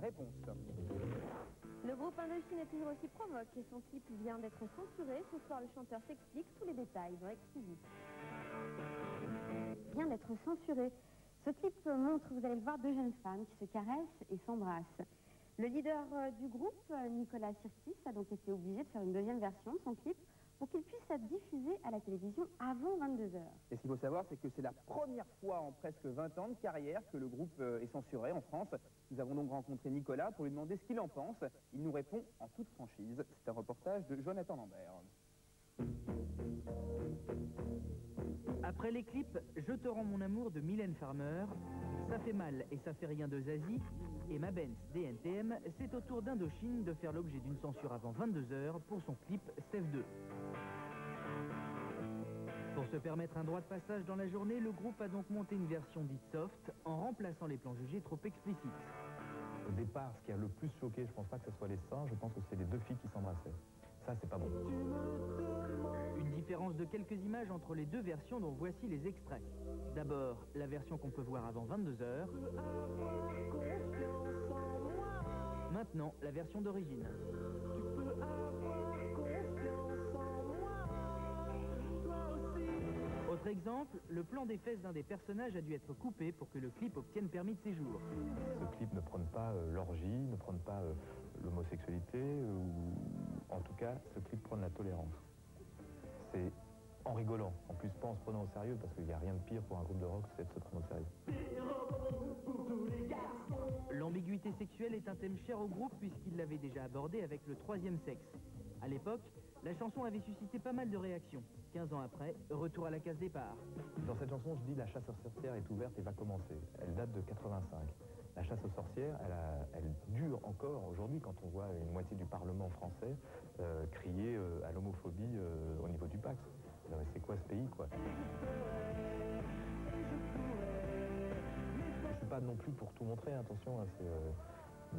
réponse. Le groupe Indochine est toujours aussi provoque et son clip vient d'être censuré. Ce soir, le chanteur s'explique tous les détails dans l'exclusif. Vient d'être censuré. Ce clip montre, vous allez le voir, deux jeunes femmes qui se caressent et s'embrassent. Le leader du groupe, Nicolas Sirkis, a donc été obligé de faire une deuxième version de son clip pour qu'il puisse être diffusé à la télévision avant 22 h. Et ce qu'il faut savoir, c'est que c'est la première fois en presque 20 ans de carrière que le groupe est censuré en France. Nous avons donc rencontré Nicolas pour lui demander ce qu'il en pense. Il nous répond en toute franchise. C'est un reportage de Jonathan Lambert. Après les clips Je te rends mon amour de Mylène Farmer, Ça fait mal et ça fait rien de Zazie, et Ma Benz DNTM, c'est au tour d'Indochine de faire l'objet d'une censure avant 22 h pour son clip Steph 2. Pour se permettre un droit de passage dans la journée, le groupe a donc monté une version dite soft en remplaçant les plans jugés trop explicites. Au départ, ce qui a le plus choqué, je pense pas que ce soit les seins, je pense que c'est les deux filles qui s'embrassaient. Ça, c'est pas bon. Une différence de quelques images entre les deux versions dont voici les extraits. D'abord, la version qu'on peut voir avant 22 h. Maintenant, la version d'origine. Autre exemple, le plan des fesses d'un des personnages a dû être coupé pour que le clip obtienne permis de séjour. Ce clip ne prône pas l'orgie, ne prône pas l'homosexualité, ou en tout cas, ce clip prône la tolérance. C'est en rigolant, en plus pas en se prenant au sérieux, parce qu'il n'y a rien de pire pour un groupe de rock, c'est de se prendre au sérieux. L'ambiguïté sexuelle est un thème cher au groupe puisqu'il l'avait déjà abordé avec le troisième sexe. À l'époque, la chanson avait suscité pas mal de réactions. 15 ans après, retour à la case départ. Dans cette chanson, je dis la chasse aux sorcières est ouverte et va commencer. Elle date de 85. La chasse aux sorcières, elle dure encore aujourd'hui quand on voit une moitié du Parlement français crier à l'homophobie au niveau du Pax. C'est quoi ce pays, quoi? Je suis pas non plus pour tout montrer, attention, hein,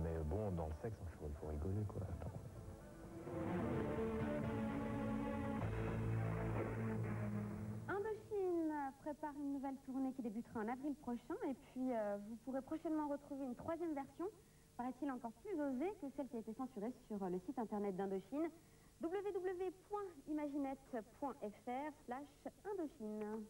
mais bon, dans le sexe, il faut rigoler, quoi. Attends. Indochine prépare une nouvelle tournée qui débutera en avril prochain et puis vous pourrez prochainement retrouver une troisième version, paraît-il encore plus osée que celle qui a été censurée sur le site internet d'Indochine, www.imaginette.fr/Indochine.